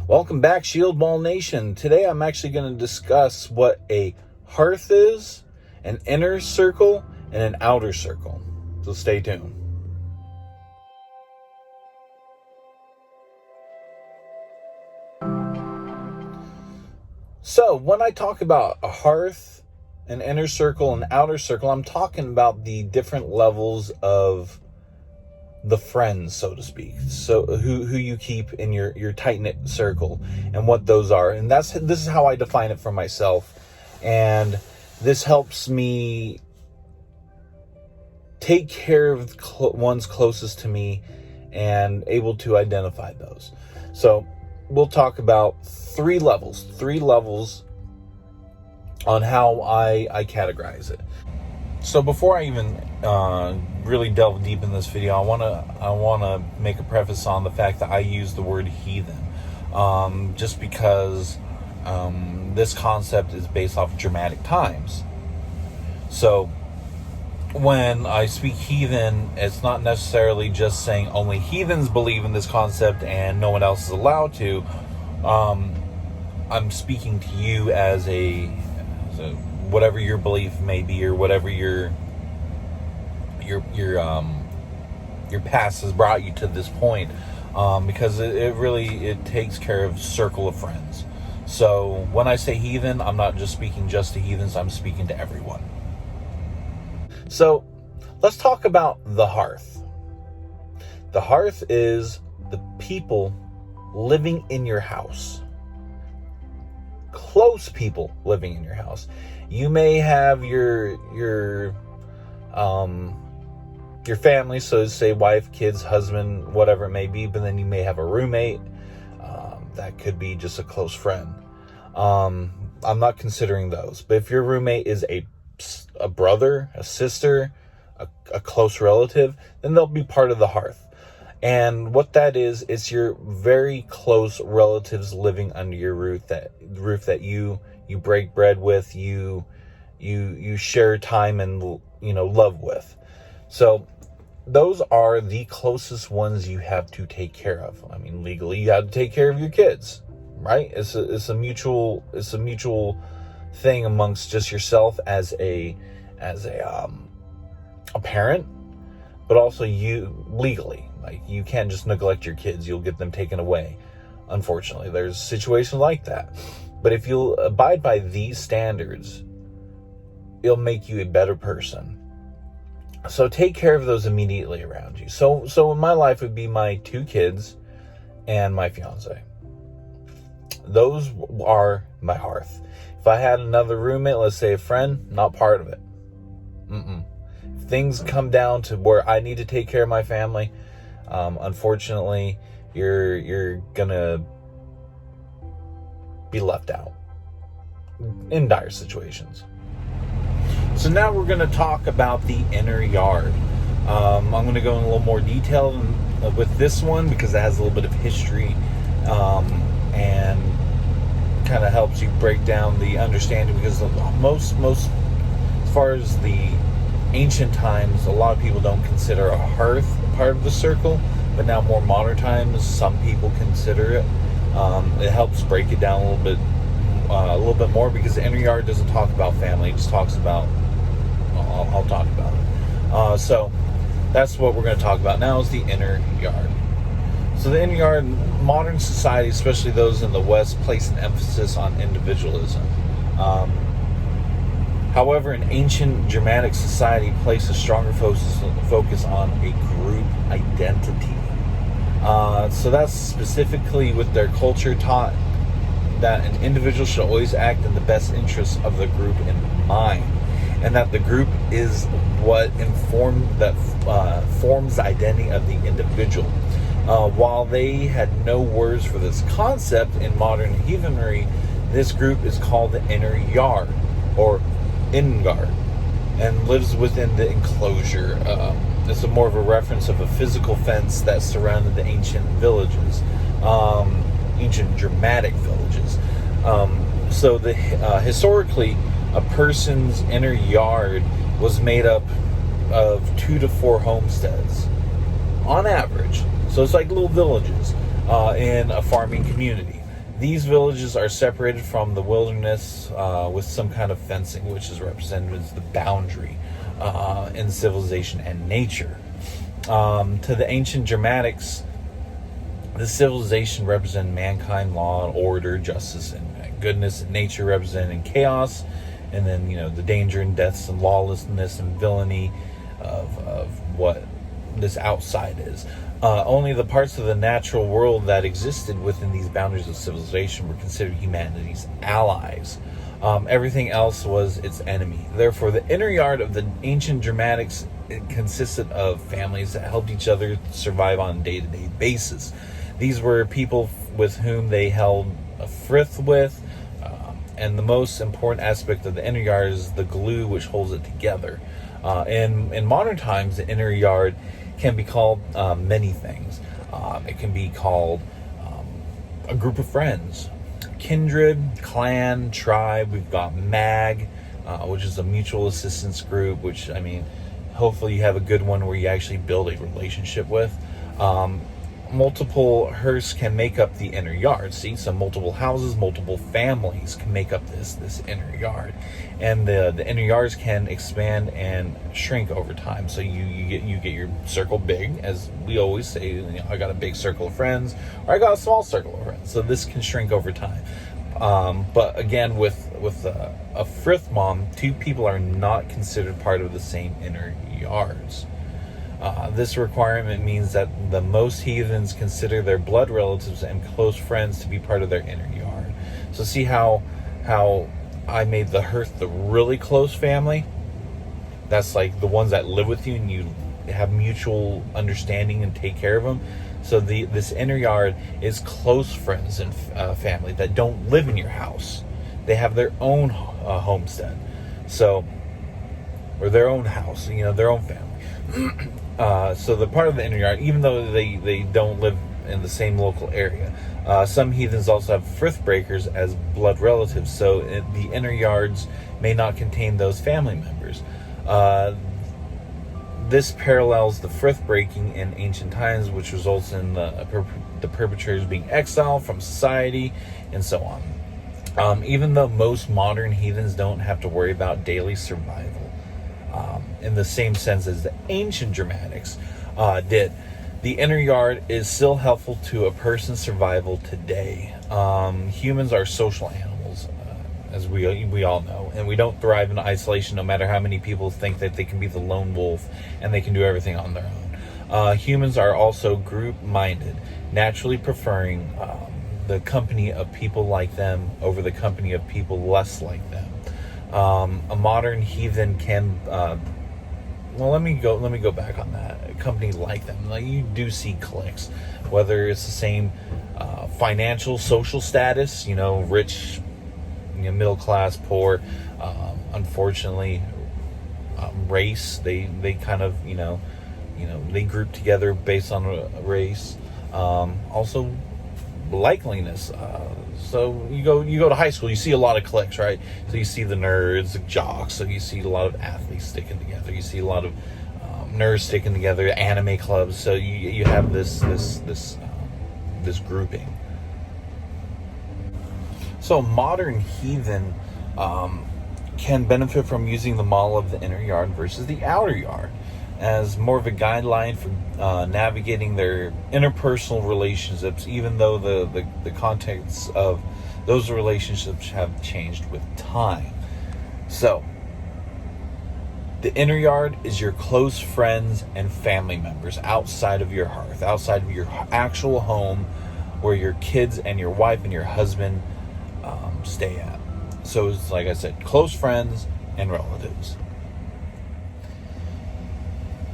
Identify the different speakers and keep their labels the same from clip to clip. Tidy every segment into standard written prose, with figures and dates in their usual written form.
Speaker 1: Welcome back, Shield Ball Nation. Today I'm actually going to discuss what a hearth is, an inner circle, and an outer circle. So stay tuned. So when I talk about a hearth, an inner circle, and outer circle, I'm talking about the different levels of the friends, so to speak. So who you keep in your tight-knit circle and what those are. And this is how I define it for myself. And this helps me take care of ones closest to me and able to identify those. So we'll talk about three levels on how I categorize it. So before I even really delve deep in this video, I wanna make a preface on the fact that I use the word heathen, just because this concept is based off Germanic times. So when I speak heathen, it's not necessarily just saying only heathens believe in this concept and no one else is allowed to. I'm speaking to you as a whatever your belief may be, or whatever your past has brought you to this point, because it takes care of circle of friends. So when I say heathen, I'm not just speaking just to heathens, I'm speaking to everyone. So let's talk about the hearth. The hearth is the people living in your house. Close people living in your house. You may have your family, so say wife, kids, husband, whatever it may be, but then you may have a roommate. That could be just a close friend. I'm not considering those, but if your roommate is a brother, a sister, a close relative, then they'll be part of the hearth. And what that is, it's your very close relatives living under your roof that you break bread with, you share time and love with. So those are the closest ones you have to take care of. I mean, legally you have to take care of your kids, right? It's a mutual thing amongst just yourself as a parent, but also you legally. Like, you can't just neglect your kids. You'll get them taken away. Unfortunately, there's situations like that. But if you'll abide by these standards, it'll make you a better person. So take care of those immediately around you. So in my life, it would be my 2 kids and my fiance. Those are my hearth. If I had another roommate, let's say a friend, not part of it. If things come down to where I need to take care of my family, unfortunately, you're gonna be left out in dire situations. So now we're gonna talk about the inner yard. I'm gonna go in a little more detail with this one because it has a little bit of history, and kind of helps you break down the understanding, because most as far as the ancient times, a lot of people don't consider a hearth part of the circle, but now more modern times, some people consider it. It helps break it down a little bit more, because the inner yard doesn't talk about family; it just talks about. I'll talk about it. So that's what we're going to talk about now, is the inner yard. So the inner yard, modern society, especially those in the West, place an emphasis on individualism. However, an ancient Germanic society placed a stronger focus on a group identity. So that's specifically with their culture taught that an individual should always act in the best interests of the group in mind, and that the group is what forms the identity of the individual. While they had no words for this concept in modern heathenry, this group is called the inner yard, or Ingard, and lives within the enclosure. It's more of a reference of a physical fence that surrounded the ancient villages, ancient Germanic villages. So historically, a person's inner yard was made up of 2 to 4 homesteads on average. So it's like little villages in a farming community. These villages are separated from the wilderness with some kind of fencing, which is represented as the boundary in civilization and nature. To the ancient Germanics, the civilization represented mankind, law and order, justice and goodness, and nature representing chaos, and then the danger and deaths and lawlessness and villainy of what this outside is. Only the parts of the natural world that existed within these boundaries of civilization were considered humanity's allies. Everything else was its enemy. Therefore, the inner yard of the ancient Germanics consisted of families that helped each other survive on a day-to-day basis. These were people with whom they held a frith with, and the most important aspect of the inner yard is the glue which holds it together. In modern times, the inner yard can be called many things. It can be called a group of friends, kindred, clan, tribe. We've got MAG, which is a mutual assistance group, which, hopefully you have a good one where you actually build a relationship with. Multiple hearths can make up the inner yard. See, so multiple houses, multiple families can make up this inner yard, and the inner yards can expand and shrink over time. So you get your circle big, as we always say. I got a big circle of friends, or I got a small circle of friends. So this can shrink over time. But again, with a frith mom, two people are not considered part of the same inner yards. This requirement means that the most heathens consider their blood relatives and close friends to be part of their inner yard. So see how I made the hearth the really close family? That's like the ones that live with you and you have mutual understanding and take care of them. So this inner yard is close friends and family that don't live in your house. They have their own homestead, or their own house, their own family. So the part of the inner yard, even though they don't live in the same local area, some heathens also have frith breakers as blood relatives, so the inner yards may not contain those family members. This parallels the frith breaking in ancient times, which results in the perpetrators being exiled from society and so on. Even though most modern heathens don't have to worry about daily survival in the same sense as the ancient Germanics did, the inner yard is still helpful to a person's survival today. Humans are social animals, as we all know, and we don't thrive in isolation, no matter how many people think that they can be the lone wolf and they can do everything on their own. Humans are also group-minded, naturally preferring the company of people like them over the company of people less like them. A modern heathen can let me go back on that. A company like them, like, you do see cliques, whether it's the same financial, social status, rich, middle class, poor, unfortunately, race. They kind of they group together based on a race. Also likeliness. So you go to high school, you see a lot of cliques, right? So you see the nerds, the jocks. So you see a lot of athletes sticking together. You see a lot of nerds sticking together, anime clubs. So you have this grouping. So modern heathen can benefit from using the model of the inner yard versus the outer yard as more of a guideline for navigating their interpersonal relationships, even though the contexts of those relationships have changed with time. So, the inner yard is your close friends and family members outside of your hearth, outside of your actual home, where your kids and your wife and your husband stay at. So it's, like I said, close friends and relatives.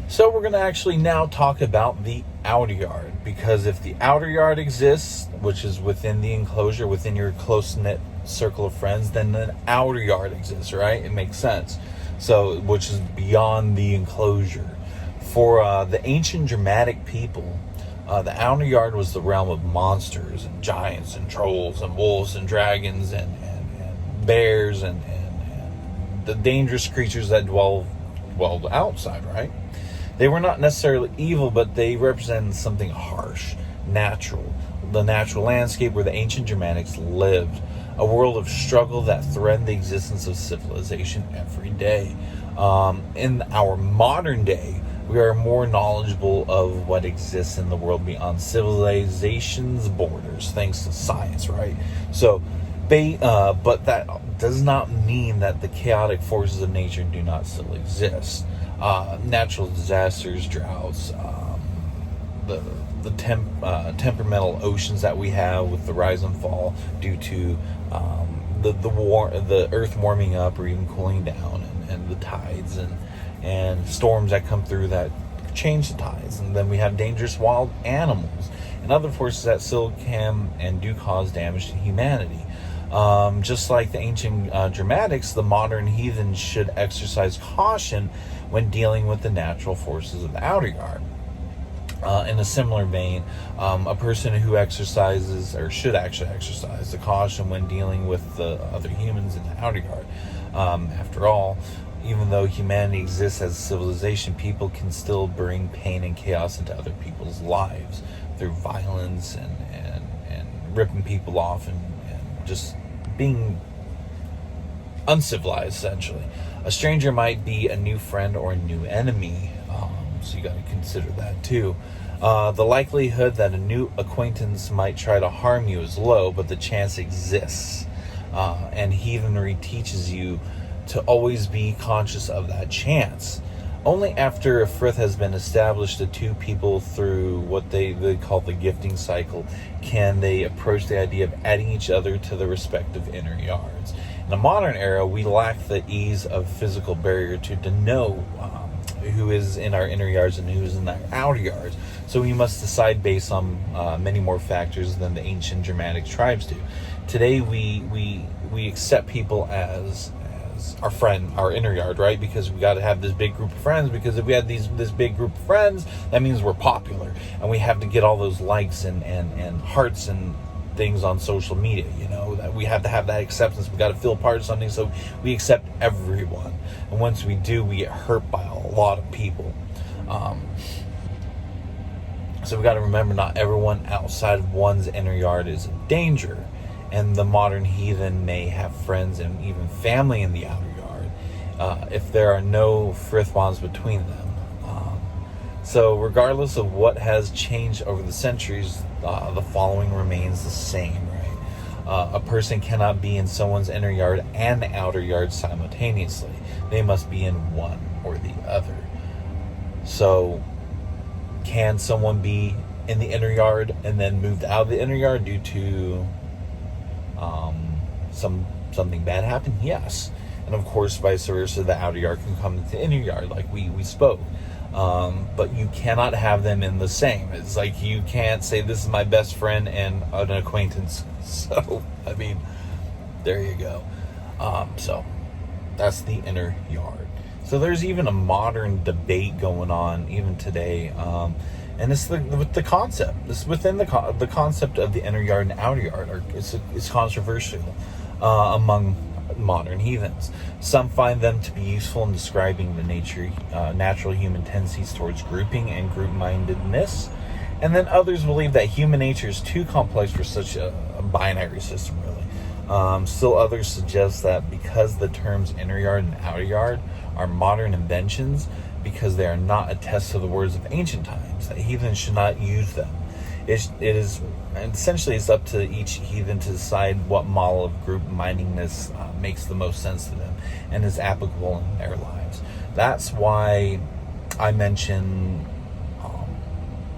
Speaker 1: So we're going to actually now talk about the outer yard, because if the outer yard exists, which is within the enclosure, within your close-knit circle of friends, then the outer yard exists, right? It makes sense. So, which is beyond the enclosure. For the ancient Germanic people, the outer yard was the realm of monsters and giants and trolls and wolves and dragons and bears and the dangerous creatures that dwelled outside, right? They were not necessarily evil, but they represented something harsh, natural, the natural landscape where the ancient Germanics lived, a world of struggle that threatened the existence of civilization every day. In our modern day, we are more knowledgeable of what exists in the world beyond civilization's borders, thanks to science, right? So, but that does not mean that the chaotic forces of nature do not still exist. Natural disasters, droughts, the temperamental oceans that we have with the rise and fall due to the earth warming up or even cooling down, and the tides and storms that come through that change the tides. And then we have dangerous wild animals and other forces that still can and do cause damage to humanity. Just like the ancient Germanics, the modern heathens should exercise caution when dealing with the natural forces of the outer yard. In a similar vein, a person who exercises, or should actually exercise, the caution when dealing with the other humans in the outer yard. After all, even though humanity exists as a civilization, people can still bring pain and chaos into other people's lives through violence and ripping people off and just being uncivilized, essentially. A stranger might be a new friend or a new enemy, so you got to consider that too. The likelihood that a new acquaintance might try to harm you is low, but the chance exists. And heathenry teaches you to always be conscious of that chance. Only after a frith has been established to two people through what they call the gifting cycle can they approach the idea of adding each other to the respective inner yards. In the modern era, we lack the ease of physical barrier to know who is in our inner yards and who is in our outer yards. So we must decide based on many more factors than the ancient Germanic tribes do. Today we accept people as our friend, our inner yard, right? Because we got to have this big group of friends, because if we have this big group of friends, that means we're popular, and we have to get all those likes and hearts and things on social media, that we have to have that acceptance. We got to feel part of something, so we accept everyone, and once we do, we get hurt by a lot of people. So we got to remember, not everyone outside of one's inner yard is a danger. And the modern heathen may have friends and even family in the outer yard if there are no frith bonds between them. So regardless of what has changed over the centuries, the following remains the same, right? A person cannot be in someone's inner yard and outer yard simultaneously. They must be in one or the other. So can someone be in the inner yard and then moved out of the inner yard due to something bad happened? Yes. And of course, vice versa, the outer yard can come into the inner yard, like we spoke. But you cannot have them in the same. It's like you can't say this is my best friend and an acquaintance. So, I mean, there you go. So that's the inner yard. So there's even a modern debate going on even today. And it's the concept. This within the concept of the inner yard and outer yard. It's controversial among modern heathens. Some find them to be useful in describing the natural human tendencies towards grouping and group-mindedness, and then others believe that human nature is too complex for such a binary system, really. Still others suggest that because the terms inner yard and outer yard are modern inventions, because they are not attest to the words of ancient times, that heathens should not use them. It is essentially, it's up to each heathen to decide what model of group mindedness makes the most sense to them and is applicable in their lives. That's why I mention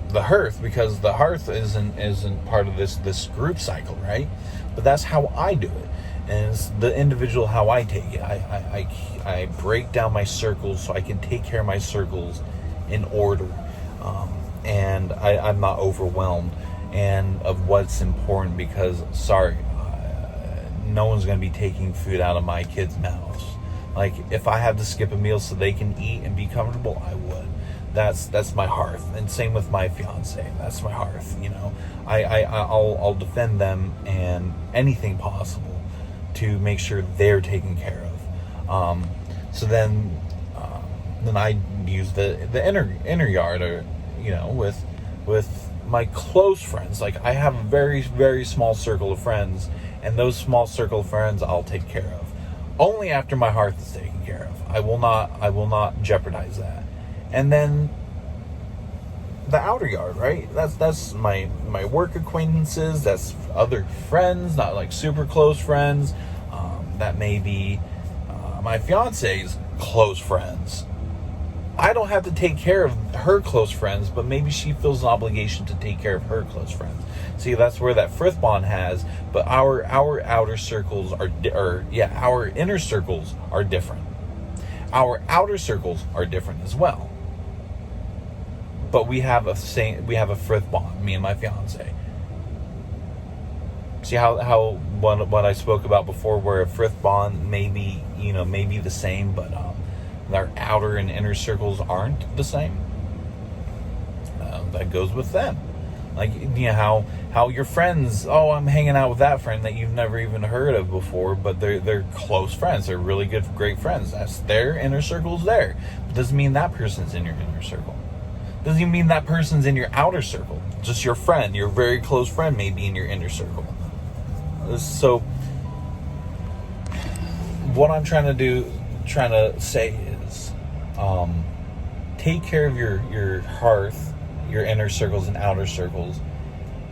Speaker 1: the Hearth, because the Hearth isn't part of this group cycle, right? But that's how I do it, and it's the individual how I take it. I break down my circles so I can take care of my circles in order. And I'm not overwhelmed and of what's important, because no one's going to be taking food out of my kids' mouths. Like, if I have to skip a meal so they can eat and be comfortable, I would. That's my hearth. And same with my fiance. That's my hearth. I'll defend them and anything possible to make sure they're taken care of. So then I use the inner yard, or with my close friends, like I have a very, very small circle of friends, and those small circle of friends I'll take care of. Only after my hearth is taken care of. I will not jeopardize that. And then the outer yard, right? That's my work acquaintances, that's other friends, not like super close friends. That may be my fiance's close friends. I don't have to take care of her close friends, but maybe she feels an obligation to take care of her close friends. See, that's where that frith bond has, but our outer circles our inner circles are different. Our outer circles are different as well. But we have a frith bond, me and my fiance. See how what I spoke about before, where a frith bond may be the same, but our outer and inner circles aren't the same. That goes with them. Like, how your friends, I'm hanging out with that friend that you've never even heard of before, but they're close friends. They're really good, great friends. That's their inner circle's there. But doesn't mean that person's in your inner circle. Doesn't even mean that person's in your outer circle. Just your friend, your very close friend may be in your inner circle. So, what I'm trying to say is, take care of your hearth, your inner circles and outer circles,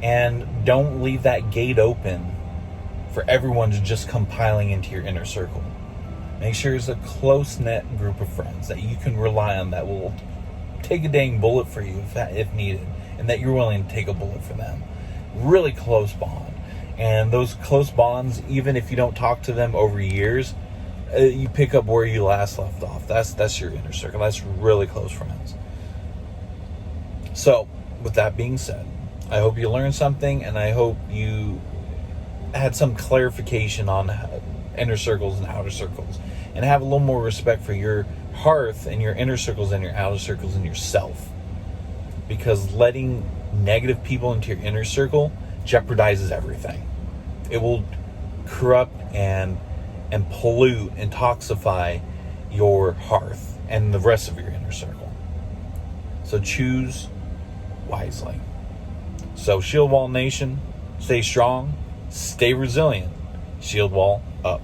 Speaker 1: and don't leave that gate open for everyone to just come piling into your inner circle. Make sure it's a close-knit group of friends that you can rely on, that will take a dang bullet for you if needed, and that you're willing to take a bullet for them. Really close bond. And those close bonds, even if you don't talk to them over years, you pick up where you last left off. That's your inner circle. That's really close friends. So, with that being said, I hope you learned something, and I hope you had some clarification on inner circles and outer circles, and have a little more respect for your hearth and your inner circles and your outer circles and yourself. Because letting negative people into your inner circle jeopardizes everything. It will corrupt and pollute and toxify your hearth and the rest of your inner circle. So choose wisely. So Shield Wall Nation, stay strong, stay resilient. Shield Wall up.